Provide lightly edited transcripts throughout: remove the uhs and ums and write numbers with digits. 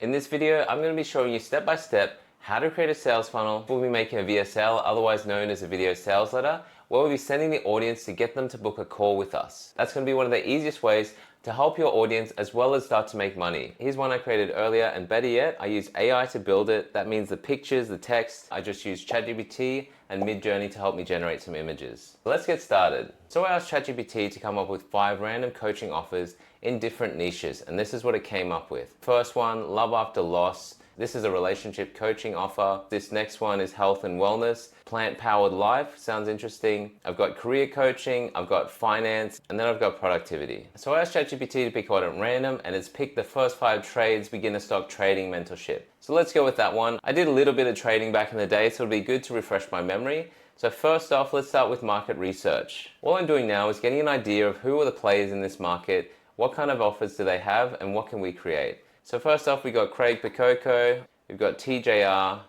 In this video, I'm going to be showing you step by step how to create a sales funnel. We'll be making a VSL, otherwise known as a video sales letter, where we'll be sending the audience to get them to book a call with us. That's going to be one of the easiest ways to help your audience as well as start to make money. Here's one I created earlier, and better yet, I used AI to build it. That means the pictures, the text, I just used ChatGPT and Midjourney to help me generate some images. Let's get started. So I asked ChatGPT to come up with 5 random coaching offers in different niches, and this is what it came up with. First one, love after loss. This is a relationship coaching offer. This next one is health and wellness. Plant-powered life, sounds interesting. I've got career coaching, I've got finance, and then I've got productivity. So I asked ChatGPT to pick one at random, and it's picked the first 5 trades, beginner stock trading mentorship. So let's go with that one. I did a little bit of trading back in the day, so it'll be good to refresh my memory. So first off, let's start with market research. All I'm doing now is getting an idea of who are the players in this market, what kind of offers do they have, and what can we create. So first off, we got Craig Picoco, we've got TJR,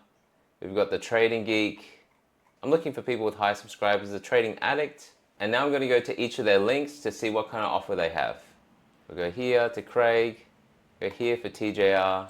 we've got the Trading Geek. I'm looking for people with high subscribers, the Trading Addict, and now I'm going to go to each of their links to see what kind of offer they have. We'll go here to Craig, go here for TJR,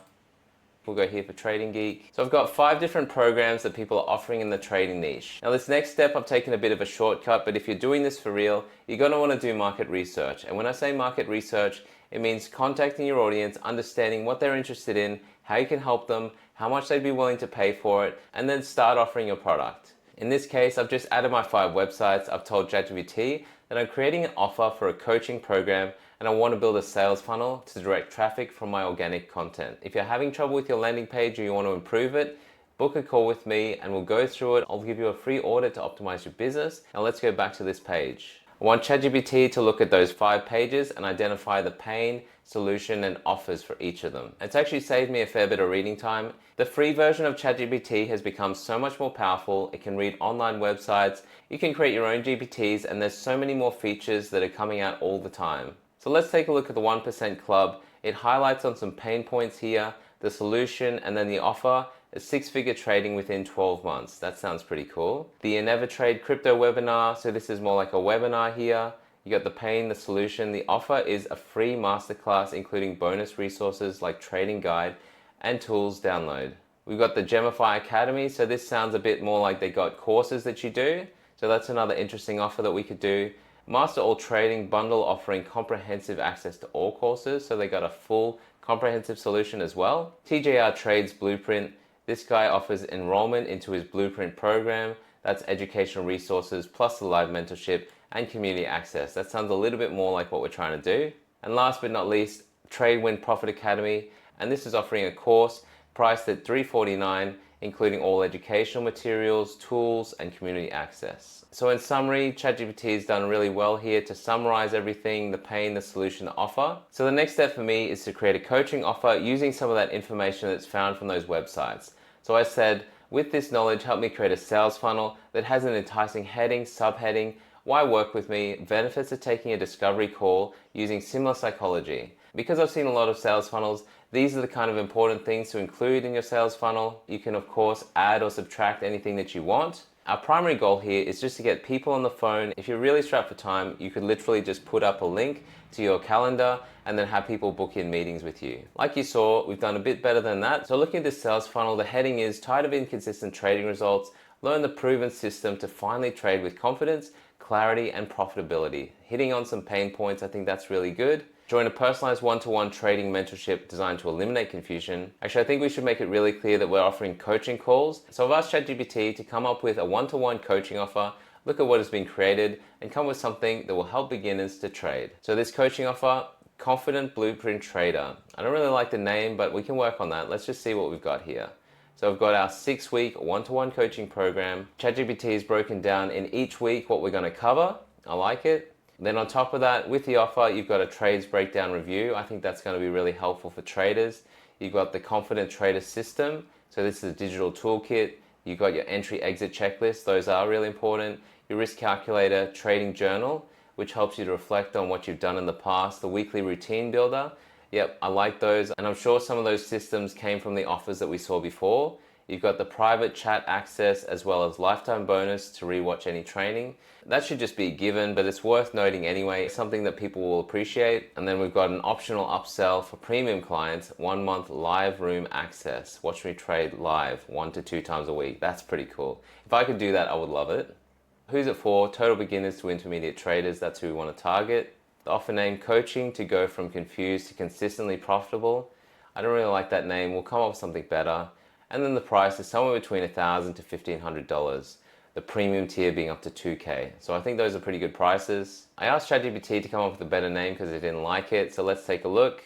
we'll go here for Trading Geek. So I've got 5 different programs that people are offering in the trading niche. Now this next step, I've taken a bit of a shortcut, but if you're doing this for real, you're going to want to do market research. And when I say market research, it means contacting your audience, understanding what they're interested in, how you can help them, how much they'd be willing to pay for it, and then start offering your product. In this case, I've just added my 5 websites. I've told ChatGPT that I'm creating an offer for a coaching program and I want to build a sales funnel to direct traffic from my organic content. If you're having trouble with your landing page or you want to improve it, book a call with me and we'll go through it. I'll give you a free audit to optimize your business. Now let's go back to this page. I want ChatGPT to look at those 5 pages and identify the pain, solution, and offers for each of them. It's actually saved me a fair bit of reading time. The free version of ChatGPT has become so much more powerful. It can read online websites, you can create your own GPTs, and there's so many more features that are coming out all the time. So let's take a look at the 1% Club. It highlights on some pain points here, the solution, and then the offer. A 6-figure trading within 12 months. That sounds pretty cool. The Never Trade crypto webinar. So this is more like a webinar here. You got the pain, the solution. The offer is a free masterclass, including bonus resources like trading guide and tools download. We've got the Gemify Academy. So this sounds a bit more like they got courses that you do. So that's another interesting offer that we could do. Master All Trading bundle offering comprehensive access to all courses. So they got a full comprehensive solution as well. TJR Trades Blueprint. This guy offers enrollment into his Blueprint program. That's educational resources plus the live mentorship and community access. That sounds a little bit more like what we're trying to do. And last but not least, Trade Win Profit Academy. And this is offering a course priced at $349, including all educational materials, tools, and community access. So in summary, ChatGPT has done really well here to summarize everything, the pain, the solution, the offer. So the next step for me is to create a coaching offer using some of that information that's found from those websites. So I said, with this knowledge, help me create a sales funnel that has an enticing heading, subheading, why work with me, benefits of taking a discovery call using similar psychology. Because I've seen a lot of sales funnels, these are the kind of important things to include in your sales funnel. You can of course add or subtract anything that you want. Our primary goal here is just to get people on the phone. If you're really strapped for time, you could literally just put up a link to your calendar and then have people book in meetings with you. Like you saw, we've done a bit better than that. So looking at this sales funnel, the heading is tired of inconsistent trading results, learn the proven system to finally trade with confidence, clarity, and profitability. Hitting on some pain points, I think that's really good. Join a personalized one-to-one trading mentorship designed to eliminate confusion. Actually, I think we should make it really clear that we're offering coaching calls. So I've asked ChatGPT to come up with a one-to-one coaching offer, look at what has been created, and come with something that will help beginners to trade. So this coaching offer, Confident Blueprint Trader. I don't really like the name, but we can work on that. Let's just see what we've got here. So we've got our 6-week one-to-one coaching program. ChatGPT is broken down in each week what we're going to cover. I like it. Then on top of that, with the offer, you've got a trades breakdown review. I think that's going to be really helpful for traders. You've got the Confident Trader System. So this is a digital toolkit. You've got your entry-exit checklist. Those are really important. Your risk calculator, trading journal, which helps you to reflect on what you've done in the past. The weekly routine builder. Yep, I like those. And I'm sure some of those systems came from the offers that we saw before. You've got the private chat access as well as lifetime bonus to rewatch any training. That should just be a given, but it's worth noting anyway, something that people will appreciate. And then we've got an optional upsell for premium clients, 1 month live room access. Watch me trade live 1 to 2 times a week. That's pretty cool. If I could do that, I would love it. Who's it for? Total beginners to intermediate traders. That's who we want to target. The offer name, coaching to go from confused to consistently profitable. I don't really like that name. We'll come up with something better. And then the price is somewhere between $1,000 to $1,500. The premium tier being up to $2,000. So I think those are pretty good prices. I asked ChatGPT to come up with a better name because it didn't like it. So let's take a look.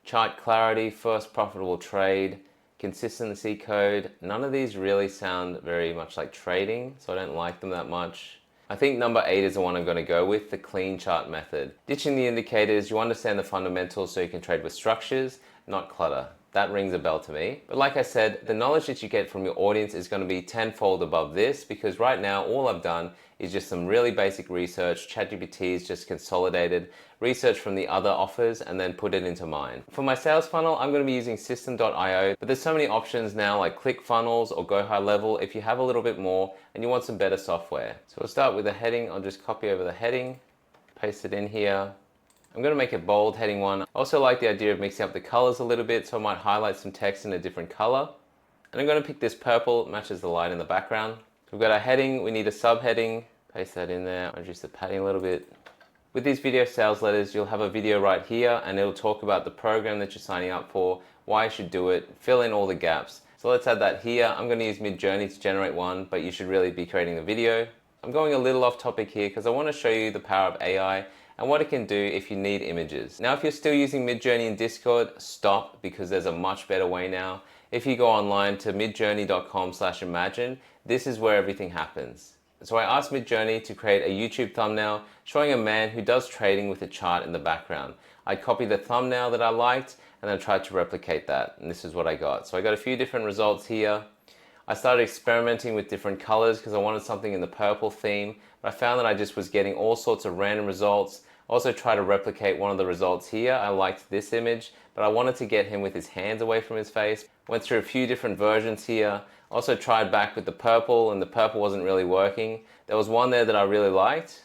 Chart clarity, first profitable trade, consistency code. None of these really sound very much like trading, so I don't like them that much. I think number 8 is the one I'm going to go with, the clean chart method. Ditching the indicators, you understand the fundamentals so you can trade with structures, not clutter. That rings a bell to me. But like I said, the knowledge that you get from your audience is going to be tenfold above this, because right now all I've done is just some really basic research. ChatGPT is just consolidated research from the other offers and then put it into mine. For my sales funnel, I'm going to be using system.io, but there's so many options now like ClickFunnels or Go High Level if you have a little bit more and you want some better software. So we'll start with the heading. I'll just copy over the heading, paste it in here. I'm going to make it bold, heading 1. I also like the idea of mixing up the colors a little bit, so I might highlight some text in a different color. And I'm going to pick this purple, matches the light in the background. We've got our heading, we need a subheading. Paste that in there, reduce the padding a little bit. With these video sales letters, you'll have a video right here and it'll talk about the program that you're signing up for, why you should do it, fill in all the gaps. So let's add that here. I'm going to use Midjourney to generate one, but you should really be creating the video. I'm going a little off topic here because I want to show you the power of AI and what it can do if you need images. Now, if you're still using Midjourney in Discord, stop, because there's a much better way now. If you go online to midjourney.com/imagine, this is where everything happens. So I asked Midjourney to create a YouTube thumbnail showing a man who does trading with a chart in the background. I copied the thumbnail that I liked and then tried to replicate that, and this is what I got. So I got a few different results here. I started experimenting with different colors because I wanted something in the purple theme, but I found that I just was getting all sorts of random results. Also tried to replicate one of the results here. I liked this image, but I wanted to get him with his hands away from his face. Went through a few different versions here. Also tried back with the purple, and the purple wasn't really working. There was one there that I really liked,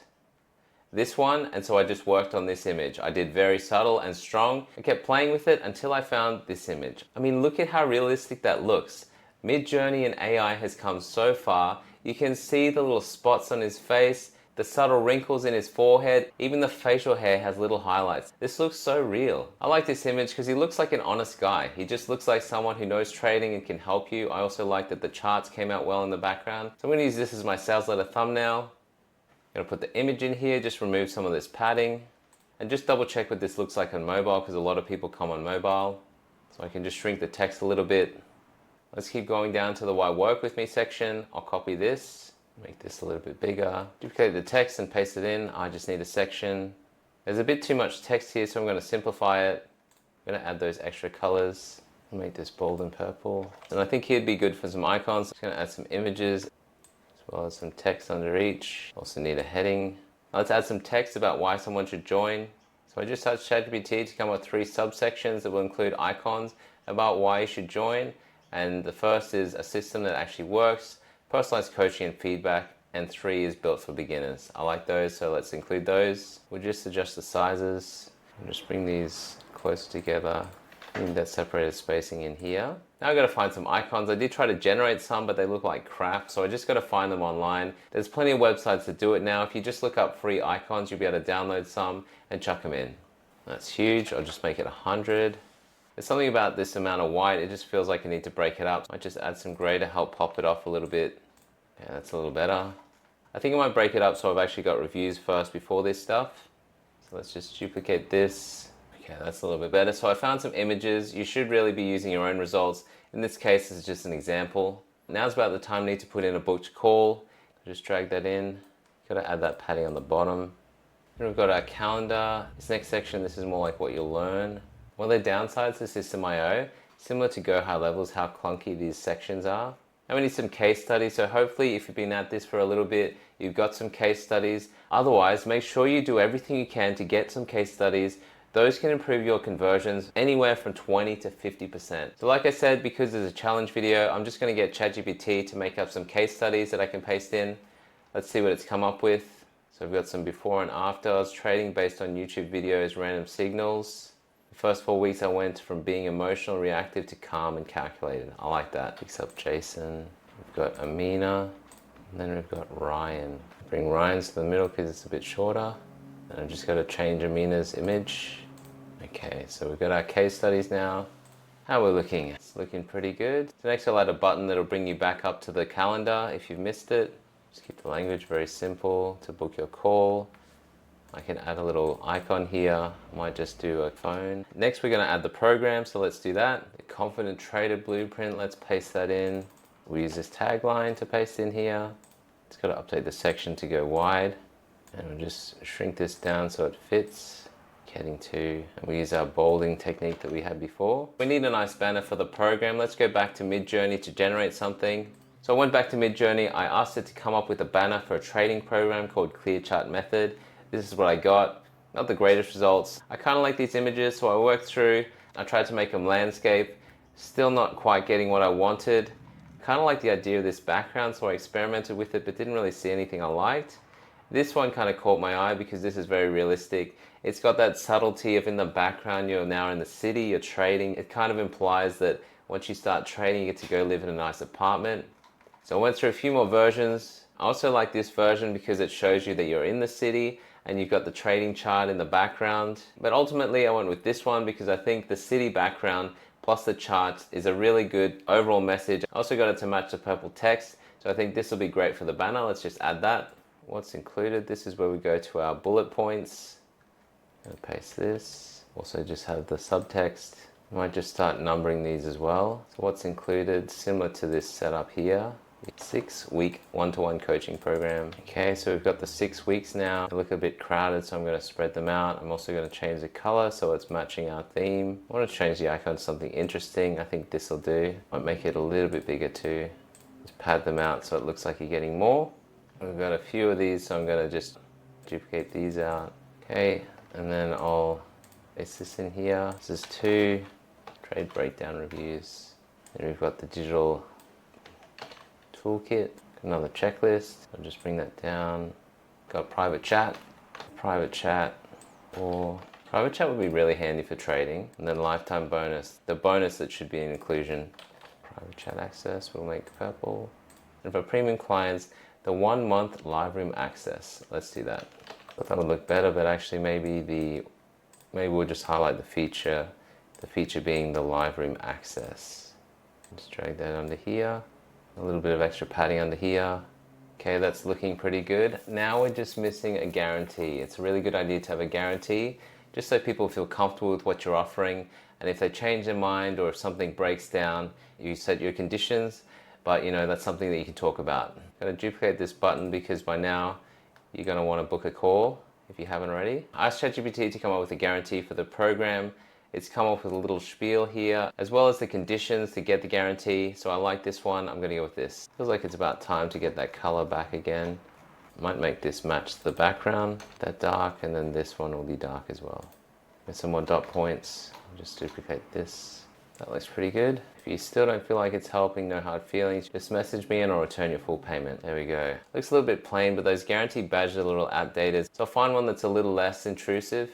this one, and so I just worked on this image. I did very subtle and strong. I kept playing with it until I found this image. I mean, look at how realistic that looks. Midjourney and AI has come so far. You can see the little spots on his face, the subtle wrinkles in his forehead, even the facial hair has little highlights. This looks so real. I like this image because he looks like an honest guy. He just looks like someone who knows trading and can help you. I also like that the charts came out well in the background. So I'm going to use this as my sales letter thumbnail. I'm going to put the image in here, just remove some of this padding, and just double check what this looks like on mobile, because a lot of people come on mobile. So I can just shrink the text a little bit. Let's keep going down to the why work with me section. I'll copy this, make this a little bit bigger, duplicate the text and paste it in. I just need a section. There's a bit too much text here, so I'm going to simplify it. I'm going to add those extra colors, make this bold and purple. And I think he'd be good for some icons. I'm going to add some images as well as some text under each. Also need a heading. Now let's add some text about why someone should join. So I just asked ChatGPT to come up with 3 subsections that will include icons about why you should join. And the first is a system that actually works, personalized coaching and feedback, and 3 is built for beginners. I like those, so let's include those. We'll just adjust the sizes and just bring these closer together. Need that separated spacing in here. Now I've got to find some icons. I did try to generate some, but they look like crap, so I just got to find them online. There's plenty of websites that do it now. If you just look up free icons, you'll be able to download some and chuck them in. That's huge. I'll just make it 100. There's something about this amount of white, it just feels like I need to break it up. I might just add some gray to help pop it off a little bit. Yeah, that's a little better. I think I might break it up so I've actually got reviews first before this stuff. So let's just duplicate this. Okay, that's a little bit better. So I found some images. You should really be using your own results. In this case, it's just an example. Now's about the time I need to put in a booked call. Just drag that in. Got to add that padding on the bottom. Then we've got our calendar. This next section, this is more like what you'll learn. One of the downsides to System.io, similar to Go High Level, is how clunky these sections are. And we need some case studies, so hopefully if you've been at this for a little bit, you've got some case studies. Otherwise, make sure you do everything you can to get some case studies. those can improve your conversions anywhere from 20 to 50%. So like I said, because there's a challenge video, I'm just going to get ChatGPT to make up some case studies that I can paste in. Let's see what it's come up with. So I've got some before and afters, trading based on YouTube videos, random signals. The first 4 weeks I went from being emotional, reactive to calm and calculated. I like that. Picks up Jason. We've got Amina. And then we've got Ryan. Bring Ryan's to the middle because it's a bit shorter. And I've just got to change Amina's image. Okay, so we've got our case studies now. How we're looking? It's looking pretty good. So next I'll add a button that'll bring you back up to the calendar if you've missed it. Just keep the language very simple to book your call. I can add a little icon here. I might just do a phone. Next we're going to add the program, so let's do that. The Confident Trader Blueprint, let's paste that in. We use this tagline to paste in here. It's got to update the section to go wide. And we'll just shrink this down so it fits. Heading 2. And we use our bolding technique that we had before. We need a nice banner for the program. Let's go back to Midjourney to generate something. So I went back to Midjourney. I asked it to come up with a banner for a trading program called Clear Chart Method. This is what I got. Not the greatest results. I kind of like these images, so I worked through. I tried to make them landscape. Still not quite getting what I wanted. Kind of like the idea of this background, so I experimented with it but didn't really see anything I liked. This one kind of caught my eye because this is very realistic. It's got that subtlety of in the background you're now in the city, you're trading. It kind of implies that once you start trading you get to go live in a nice apartment. So I went through a few more versions. I also like this version because it shows you that you're in the city and you've got the trading chart in the background. But ultimately I went with this one because I think the city background plus the charts is a really good overall message. I also got it to match the purple text, so I think this will be great for the banner. Let's just add that. What's included? This is where we go to our bullet points. And paste this. Also just have the subtext. I might just start numbering these as well. So what's included? Similar to this setup here. 6-week one-to-one coaching program. Okay, so we've got the 6 weeks now. They look a bit crowded, so I'm going to spread them out. I'm also going to change the color so it's matching our theme. I want to change the icon to something interesting. I think this will do. Might make it a little bit bigger too. Just pad them out so it looks like you're getting more. We've got a few of these, so I'm going to just duplicate these out. Okay, and then I'll paste this in here. This is 2 trade breakdown reviews. And we've got the digital toolkit, another checklist. I'll just bring that down. Got private chat, or private chat would be really handy for trading. And then lifetime bonus, the bonus that should be an inclusion. Private chat access will make purple. And for premium clients, the 1 month live room access. Let's do that. I thought that would look better, but actually maybe we'll just highlight the feature being the live room access. Just drag that under here. A little bit of extra padding under here. Okay, that's looking pretty good. Now we're just missing a guarantee. It's a really good idea to have a guarantee, just so people feel comfortable with what you're offering. And if they change their mind or if something breaks down, you set your conditions, but you know, that's something that you can talk about. I'm gonna duplicate this button because by now you're gonna wanna book a call if you haven't already. I asked ChatGPT to come up with a guarantee for the program. It's come up with a little spiel here, as well as the conditions to get the guarantee. So I like this one. I'm going to go with this. Feels like it's about time to get that color back again. Might make this match the background, that dark, and then this one will be dark as well. With some more dot points, I'll just duplicate this. That looks pretty good. If you still don't feel like it's helping, no hard feelings, just message me and I'll return your full payment. There we go. Looks a little bit plain, but those guarantee badges are a little outdated. So I'll find one that's a little less intrusive.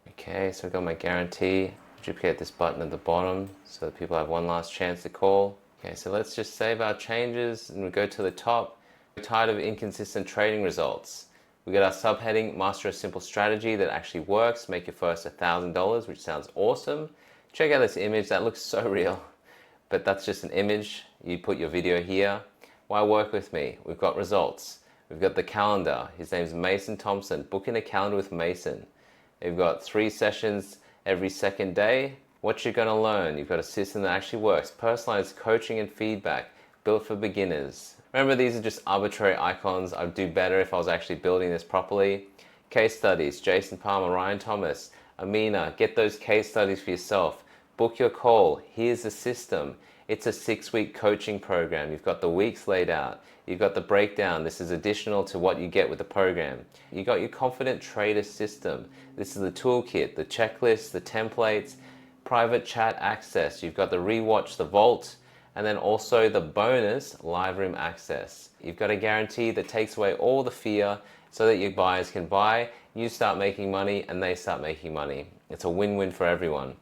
Okay, so I've got my guarantee. Duplicate this button at the bottom so that people have one last chance to call. Okay, so let's just save our changes and we go to the top. We're tired of inconsistent trading results. We got our subheading, master a simple strategy that actually works, make your first $1,000, which sounds awesome. Check out this image, that looks so real, but that's just an image. You put your video here. Why work with me? We've got results. We've got the calendar. His name's Mason Thompson. Book in a calendar with Mason. We've got 3 sessions every second day. What you're gonna learn, you've got a system that actually works. Personalized coaching and feedback, built for beginners. Remember, these are just arbitrary icons. I'd do better if I was actually building this properly. Case studies, Jason Palmer, Ryan Thomas, Amina, get those case studies for yourself. Book your call. Here's the system. It's a 6-week coaching program. You've got the weeks laid out. You've got the breakdown. This is additional to what you get with the program. You got your confident trader system. This is the toolkit, the checklist, the templates, private chat access. You've got the rewatch, the vault, and then also the bonus live room access. You've got a guarantee that takes away all the fear so that your buyers can buy, you start making money, and they start making money. It's a win-win for everyone.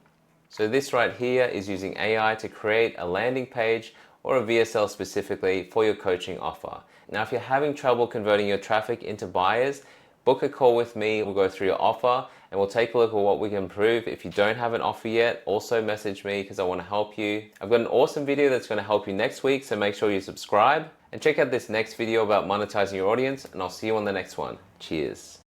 So this right here is using AI to create a landing page or a VSL specifically for your coaching offer. Now, if you're having trouble converting your traffic into buyers, book a call with me. We'll go through your offer and we'll take a look at what we can improve. If you don't have an offer yet, also message me because I want to help you. I've got an awesome video that's going to help you next week, so make sure you subscribe and check out this next video about monetizing your audience, and I'll see you on the next one. Cheers.